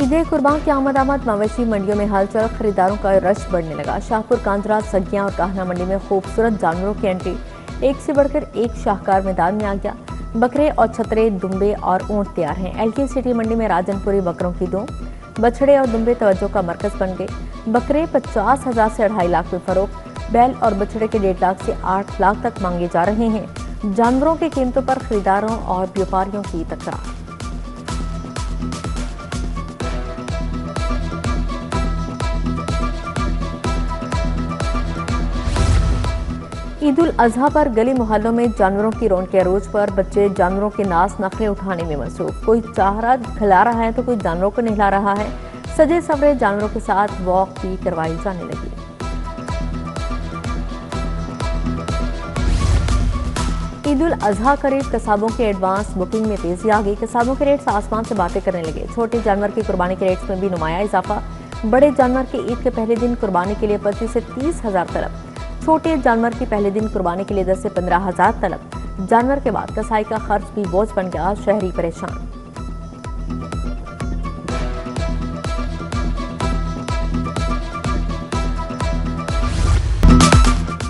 ईद कुर्बान की आमद मवेशी मंडियों में हलचल, खरीदारों का रश बढ़ने लगा। शाहपुर, कांजरा, सगिया और काहना मंडी में खूबसूरत जानवरों की एंट्री एक से बढ़कर एक शाहकार मैदान में आ गया। बकरे और छतरे, दुम्बे और ऊंट तैयार हैं। एलके सिटी मंडी में राजनपुरी बकरों की दो बछड़े और दुम्बे तवज्जो का मरकज बन गए। बकरे 50,000 से 2.5 लाख में फरोख्त, बैल और बछड़े के 1.5 लाख से 8 लाख तक मांगे जा रहे हैं। जानवरों की कीमतों पर खरीदारों और व्यापारियों की तकरार। ईद उल अजहा पर गली मोहल्लों में जानवरों की रौनक अरूज पर बच्चे जानवरों के नाज नखरे उठाने में मसरूफ। कोई चारा खिला रहा है तो कोई जानवरों को नहला रहा है। सजे सवरे जानवरों के साथ वॉक भी करवाई जाने लगी। ईद उल अजहा करीब कसाबों के एडवांस बुकिंग में तेजी आ गई। कसाबों के रेट्स आसमान से बातें करने लगे। छोटे जानवर की कुर्बानी के रेट्स में भी नुमाया इजाफा। बड़े जानवर के ईद के पहले दिन कुर्बानी के लिए 25 से 30 हजार तलब। छोटे जानवर की पहले दिन कुर्बानी के लिए 10 से 15 हजार तलब। जानवर के बाद कसाई का खर्च भी बोझ बन गया। शहरी परेशान।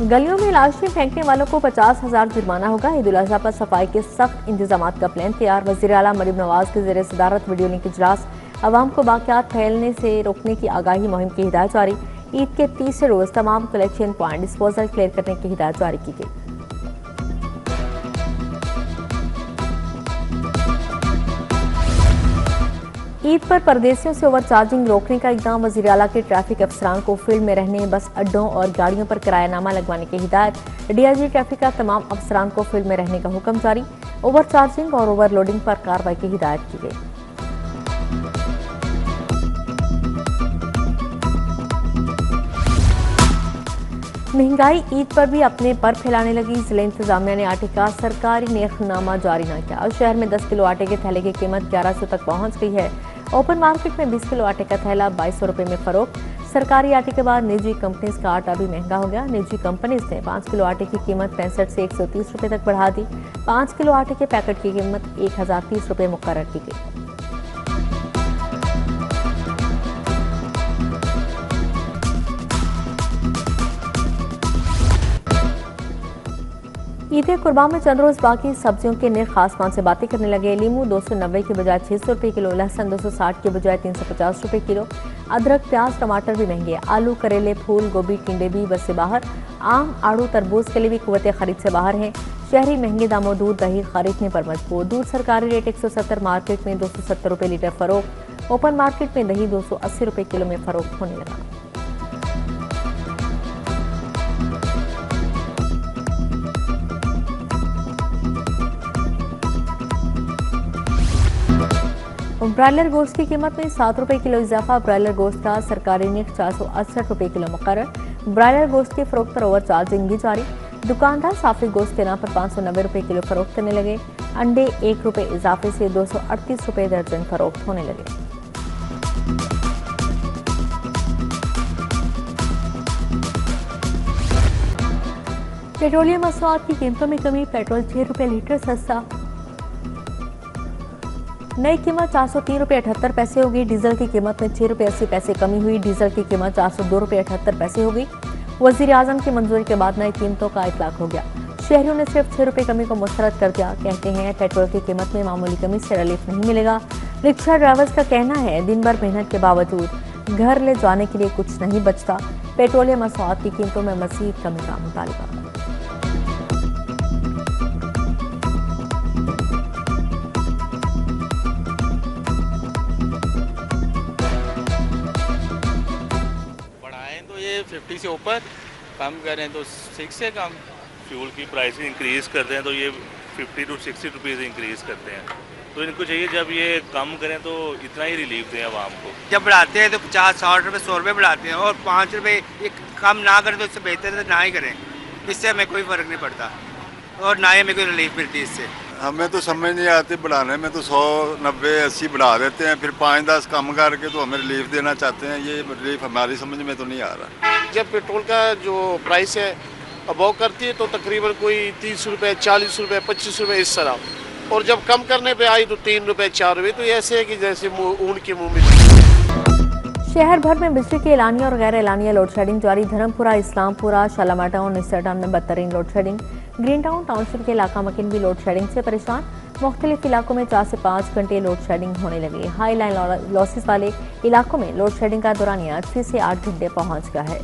गलियों में लाशें फेंकने वालों को 50,000 जुर्माना होगा। ईद उल अजहा पर सफाई के सख्त इंतजाम का प्लान तैयार। वजीर आला मरीम नवाज के ज़ेरे सदारत वीडियो लिंक इजलास। अवाम को वाक़यात फैलने से रोकने की आगाही मुहिम की हिदायत जारी। ईद के तीसरे रोज तमाम कलेक्शन पॉइंट डिस्पोजल क्लियर करने की हिदायत जारी की गई। ईद पर परदेसियों से ओवरचार्जिंग रोकने का इक़दाम। वज़ीर आला के ट्रैफिक अफसरान को फील्ड में रहने, बस अड्डों और गाड़ियों पर किरायानामा लगवाने की हिदायत। डीआईजी ट्रैफिक का तमाम अफसरान को फील्ड में रहने का हुक्म जारी। ओवरचार्जिंग और ओवरलोडिंग पर कार्रवाई की हिदायत की गई। महंगाई ईद पर भी अपने पर फैलाने लगी। जिला इंतजामिया ने आटे का सरकारी नेखनामा जारी न किया। शहर में 10 किलो आटे के थैले की कीमत 1100 तक पहुंच गई है। ओपन मार्केट में 20 किलो आटे का थैला 2200 रुपए में फरोख्त। सरकारी आटे के बाद निजी कंपनीज का आटा भी महंगा हो गया। निजी कंपनीज ने 5 किलो आटे की कीमत 65 से 130 रुपए तक बढ़ा दी। 5 किलो आटे के पैकेट की कीमत 1030 रुपए मुकर्रर की गई। ईद कुर्बान में चंद रोज बाकी सब्जियों के निर्ख आसमान से बातें करने लगे। लीमू 290 के बजाय 600 रुपए किलो, लहसुन 260 के बजाय 350 रुपए किलो। अदरक, प्याज, टमाटर भी महंगे। आलू, करेले, फूल गोभी, टिंडे भी बस से बाहर। आम, आड़ू, तरबूज के लिए भी कुव्वत खरीद से बाहर हैं। शहरी महंगे दामों दूध, दही खरीदने पर मजबूर। दूध सरकारी रेट 170, मार्केट में 270 रुपए लीटर फरोख्त। ओपन मार्केट में दही 280 रुपए किलो में फरोख्त होने लगा। ब्रायलर गोश्त की कीमत में 7 रुपए किलो इजाफा। ब्रायलर गोश्त का सरकारी रेट 468 रुपए किलो मुकर्रर। ब्रायलर गोश्त के फरोख्त पर ओवर चार्जिंग भी जारी। दुकानदार साफी गोश्त के नाम पर 590 रुपए किलो फरोख्त करने लगे। अंडे 1 रुपए इजाफे से 238 रुपए दर्जन फरोख्त होने लगे। पेट्रोलियम मसनूआत की कीमतों में कमी। पेट्रोल 6 रुपए लीटर सस्ता। नई कीमत 403 रुपए 78 पैसे होगी। डीजल की कीमत में 6 रुपए 80 पैसे कमी हुई। डीजल की कीमत 402 रुपए 78 पैसे होगी। वजीर आजम की मंजूरी के बाद नई कीमतों का इतलाक हो गया। शहरियों ने सिर्फ 6 रुपए कमी को मुस्तरद कर दिया। कहते हैं पेट्रोल की कीमत में मामूली कमी से रिलीफ नहीं मिलेगा। रिक्शा ड्राइवर्स का कहना है दिन भर मेहनत के बावजूद घर ले जाने के लिए कुछ नहीं बचता। पेट्रोलियम मसनूआत की कीमतों में मजीद कमी का मुतालबा। तो ये 50 से ऊपर, कम करें तो 6 से कम। फ्यूल की प्राइस इंक्रीज़ करते हैं तो ये 50 to 60 रुपीज़ इंक्रीज़ करते हैं। तो इनको चाहिए जब ये कम करें तो इतना ही रिलीफ दें आवाम को। जब बढ़ाते हैं तो 50, 60 रुपये, 100 रुपये बढ़ाते हैं और 5 रुपये ये कम ना करें तो इससे बेहतर है ना ही करें। इससे हमें कोई फ़र्क नहीं पड़ता और ना ही हमें कोई रिलीफ मिलती इससे। हमें तो समझ नहीं आती बढ़ाने में, तो 100, 90, 80 बढ़ा देते हैं, फिर 5-10 कम करके तो हमें रिलीफ देना चाहते हैं। ये रिलीफ हमारी समझ में तो नहीं आ रहा। जब पेट्रोल का जो प्राइस है अबव करती है तो तकरीबन कोई 30 रुपये, 40 रुपये, 25 रुपये इस तरह, और जब कम करने पे आई तो 3 रुपए 4 रुपए। तो ऐसे है कि जैसे ऊन के मुंह में। शहर भर में बिजली के एलानिया और गैर एलानिया लोड शेडिंग जारी। धर्मपुरा, इस्लामपुरा, शालामार टाउन, निस्तर टाउन में बदतरीन load shedding. Green Town township के इलाका मकिन भी लोड शेडिंग से परेशान। मुख्तलिफ इलाकों में 4 से 5 घंटे लोड शेडिंग होने लगी। हाई लाइन लॉसेस वाले इलाकों में लोड शेडिंग का दौरानिया 6 से 8 घंटे पहुंच गया है।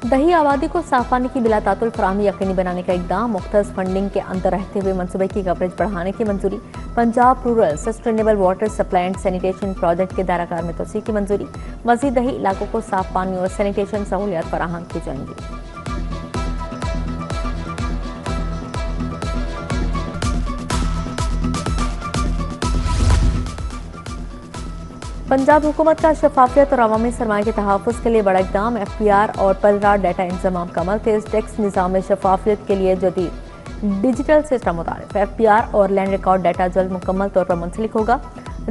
दही आबादी को साफ पानी की बिला तातुल फराहमी यकीनी बनाने का इक़दाम। मुख्तस फंडिंग के अंदर रहते हुए मनसूबे की कवरेज बढ़ाने की मंजूरी। Punjab rural sustainable water supply and sanitation project के दायराकार में तोसी की मंजूरी। मजीद दही इलाकों को साफ पानी और सैनिटेशन सहूलियत फराहम की जाएंगी। पंजाब हुकूमत का शफाफियत और अवामी सरमाए के तहफ़्फ़ुज़ के लिए बड़ा इक़दाम। FPR और पलरा डाटा इंतजाम का अमल। तेज टैक्स निज़ाम में शफाफियत के लिए जदीद डिजिटल सिस्टम मुतारिफ। FPR और लैंड रिकॉर्ड डाटा जल्द मुकम्मल तौर पर मुंसलिक होगा।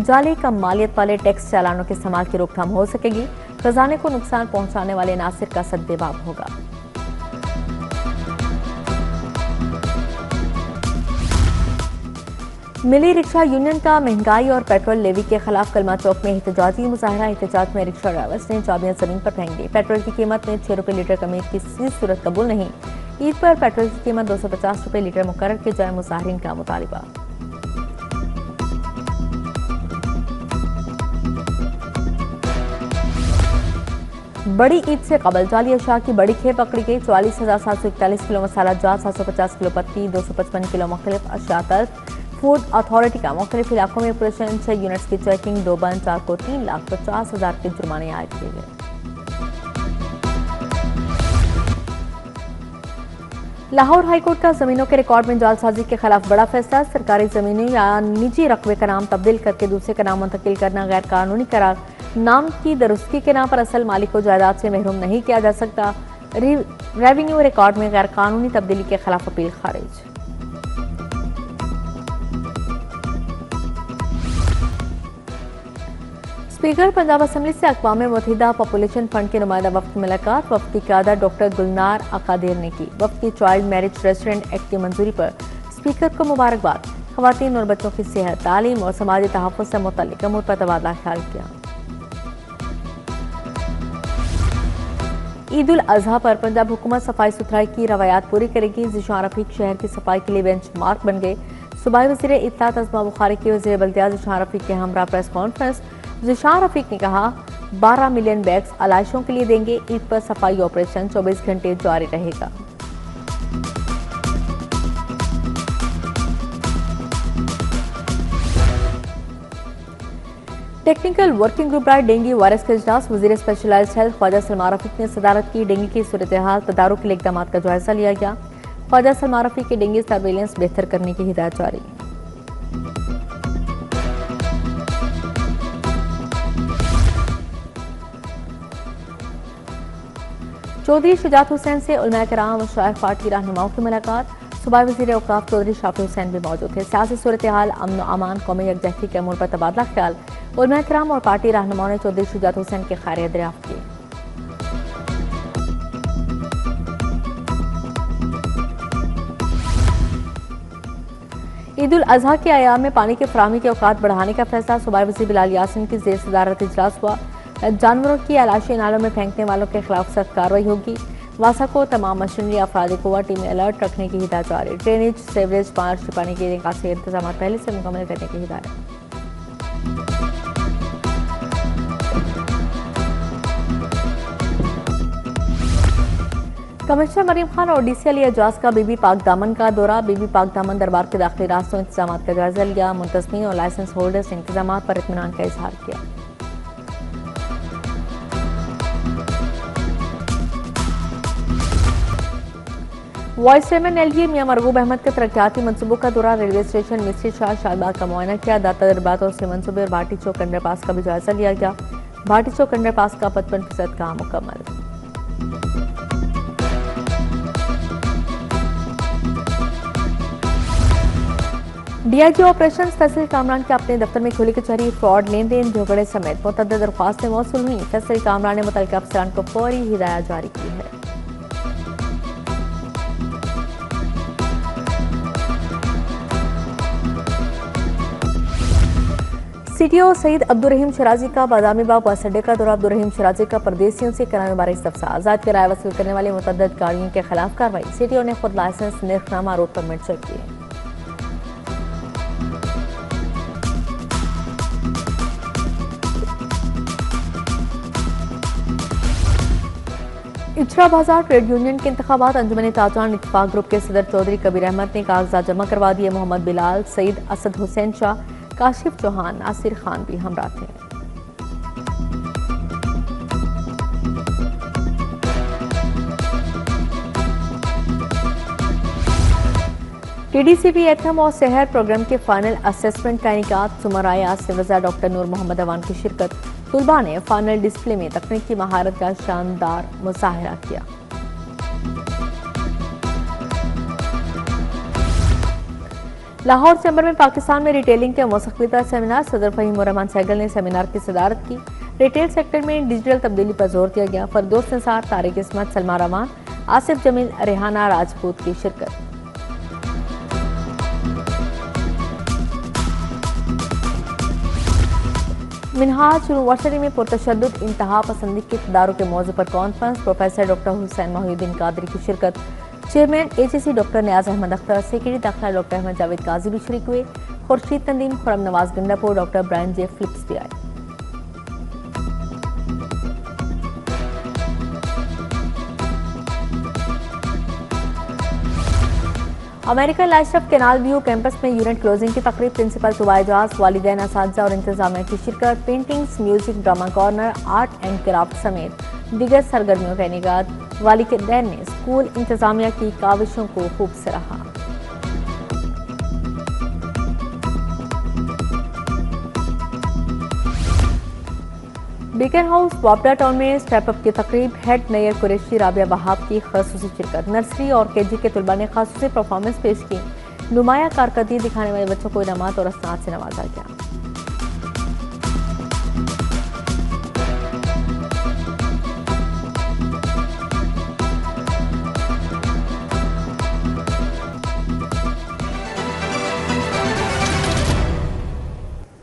जाली कम मालियत वाले टैक्स चालानों के इस्तेमाल की रोकथाम हो सकेगी। खजाने को नुकसान पहुँचाने वाले नासिर का सद्देबाब होगा। मिली रिक्शा यूनियन का महंगाई और पेट्रोल लेवी के खिलाफ कलमा चौक में एहतजाजी मुजाहरा। एहतजाज में रिक्शा ड्राइवर्स ने चाबियां जमीन पर फेंक दी। पेट्रोल की कीमत में 6 रुपये लीटर कमी किसी सूरत कबूल नहीं। ईद पर पेट्रोल की कीमत 250 रुपये लीटर मुकर्रर की जाए, मुजाहिरीन का मुतालिबा। बड़ी ईद से कबल जाली अशा की बड़ी खेप पकड़ी गई। 44,741 किलो मसाला जात, 750 किलो पत्ती, 255 किलो मुख्तलिफ अशिया तल्फ। फूड अथॉरिटी का मुख्तलिफ इलाकों में पुलिस 6 यूनिट्स की चेकिंग। 2 बंद 4 को 3,50,000 के जुर्माने आयद किए गए। लाहौर हाईकोर्ट का जमीनों के रिकॉर्ड में जालसाजी के खिलाफ बड़ा फैसला। सरकारी जमीनों या निजी रकबे का नाम तब्दील करके दूसरे का नाम मुंतकिल करना गैर कानूनी करार। नाम की दुरुस्ती के नाम पर असल मालिक को जायदाद से महरूम नहीं किया जा सकता। रेवेन्यू रिकॉर्ड में गैर कानूनी तब्दीली के खिलाफ अपील खारिज। स्पीकर पंजाब असम्बली से अक़वाम मुत्तहिदा पॉपुलेशन फंड के नुमाइंदा वफ़द की मुलाकात। वफ़द की क़यादत डॉक्टर गुलनार अकादिर ने की। वफ़द की चाइल्ड मैरिज रेस्टोरेंट एक्ट की मंजूरी पर स्पीकर को मुबारकबाद। ख़वातीन और बच्चों की सेहत, तालीम और समाजी तहफ़्फ़ुज़ से मुतल्लिक़ अमूर पर तबादला ख्याल किया। ईद उल अज़हा पर पंजाब हुकूमत सफाई सुथराई की रवायात पूरी करेगी। ज़िशान रफ़ीक शहर की सफाई के लिए बेंच मार्क बन गए। सूबाई वज़ीर इत्तलात अज़मा बुखारी की वज़ीर बल्दिया ज़िशान रफ़ीक के हमरा प्रेस कॉन्फ्रेंस। ज़िशान रफ़ीक ने कहा 12 मिलियन बैग्स आलाइशों के लिए देंगे। ईद पर सफाई ऑपरेशन 24 घंटे जारी रहेगा। टेक्निकल वर्किंग ग्रुप राय डेंगू वायरस का इजलास। वज़ीर स्पेशलाइज्ड हेल्थ ख्वाजा सलमान रफ़ीक ने सदारत की। डेंगू की सूरत हाल तदारुक के लिए इक़दाम का जायजा लिया गया। ख्वाजा सलमान रफ़ीक के डेंगू सर्वेलेंस बेहतर करने की हिदायत जारी। चौधरी शुजात हुसैन से उलमा कराम और शाइख पार्टी रहनुमाओं की मुलाकात। सूबाई वज़ीर औक़ाफ़ चौधरी शाफी हुसैन भी मौजूद थे। सियासी सूरत हाल, अमन व अमान, कौमी यकजहती के अमूर पर तबादला ख्याल। उलमा कराम और पार्टी रहनुमाओं ने चौधरी शुजात हुसैन के खैरियत दरियाफ्त की। ईद उल अज़हा के अयाम में पानी की फराहमी के औकात बढ़ाने का फैसला। सूबाई वज़ीर बिलाल यासिन की ज़ेर सदारत इजलास हुआ। जानवरों की आलाशी नालों में फेंकने वालों के खिलाफ सख्त कार्रवाई होगी। वासा को तमाम मशीनरी अफराद को टीमें अलर्ट रखने की हिदायत जारी। ड्रेनेज, सीवरेज, पानी के निकासी इंतजाम पहले से मुकम्मल करने की हिदायत। कमिश्नर मरीम खान और DCL एजाज का बीबी पाक दामन का दौरा। बीबी पाक दामन दरबार के दाखिली रास्तों इंतजाम का जायजा लिया। मुंतज़मीन और लाइसेंस होल्डर्स इंतजाम पर इत्मीनान का इजहार किया। वाइस चेयरमैन LGA मियां मरगूब अहमद के तरक्याती मनसूबों का दौरा। रेलवे स्टेशन, मिस्त्री शाह, शाहबाग का मुआयना किया। दाता दरबार और से मनसूबे और भाटी चौक अंडरपास का भी जायजा लिया गया। भाटी चौक अंडरपास का 55% काम मुकम्मल। DIG ऑपरेशन फैसल कामरान के अपने दफ्तर में खुली कचहरी। फ्रॉड, लेन देन, झगड़े समेत मुतअद्दिद दरख्वास्तें मौसूल हुई। फैसल कामरान ने मुतल्लिका अफसरान को फौरी हिदायत जारी की है। सीटीओ सईद अब्दुर्रहीम शराजी का बादामी बाग बस अड्डे का दौरा। अब्दुर्रहीम शराजी का परदेसियों से कराने बारे इस्तफसार। आजाद किराया वसूल करने वाली मुतअद्दिद गाड़ियों के खिलाफ कार्रवाई। सीटीओ ने खुद लाइसेंस, निर्खनामा, रोड परमिट चेक किए। इचरा बाजार ट्रेड यूनियन के इंतखाबात। अंजुमन ताजरान इत्तेफाक ग्रुप के सदर चौधरी कबीर अहमद ने कागजात जमा करवा दिए। मोहम्मद बिलाल, सईद असद हुसैन शाह, काशिफ चौहान, नासिर खान भी हमरा थे। टीडीसीपी एथम और शहर प्रोग्राम के फाइनल असेसमेंट का इनेकाद। सुमराया से वज़ीर डॉक्टर नूर मोहम्मद अवान की शिरकत। तुलबा ने फाइनल डिस्प्ले में तकनीकी महारत का शानदार मुजाहिरा किया। लाहौर चैम्बर में पाकिस्तान में रिटेलिंग के मुस्तक़बिल सेमिनार। सदर फहीम रहमान सहगल ने सेमिनार की सदारत की। रिटेल सेक्टर में डिजिटल तब्दीली पर जोर दिया गया। फरदौस निसार, तारिक इस्मत, सलमा रमान, आसिफ जमील, रेहाना राजपूत की शिरकत। मिनहाज यूनिवर्सिटी में पुरतशद्दुद इंतहा पसंदी के इक़्तिदारों के मौजू पर conference. Professor doctor Hussain Mohiuddin Qadri की शिरकत। चेयरमैन एचएसी डॉक्टर नियाज अहमद अख्तर, सेक्रेटरी दाखिला डॉक्टर अहमद जावेद काजी भी शरीक हुए। खुर्शीद तंदीम, खुरम नवाज गंडापुर, डॉक्टर ब्रायन जे फिलिप्स भी आए। American life canal view campus में यूनिट क्लोजिंग की तकरीब। प्रिंसिपल तुबा एजाज, वालिदैन, असातिज़ा और इंतजामिया की शिरकत। Paintings, music, drama corner, art and craft समेत दीगर सरगर्मियों का इनेकाद। वालिदैन ने स्कूल इंतजामिया की काविशों को खूब सराहा। बीकन हाउस पॉपुलर टाउन में स्टेप अप की तकरीब। हेड नैयर कुरैशी राबिया बहाब की खसूसी शिरकत। नर्सरी और केजी के तुलबा ने खसूसी परफॉर्मेंस पेश की। नुमाया कारकर्दगी दिखाने वाले बच्चों को इनामात और असनाद से नवाजा गया।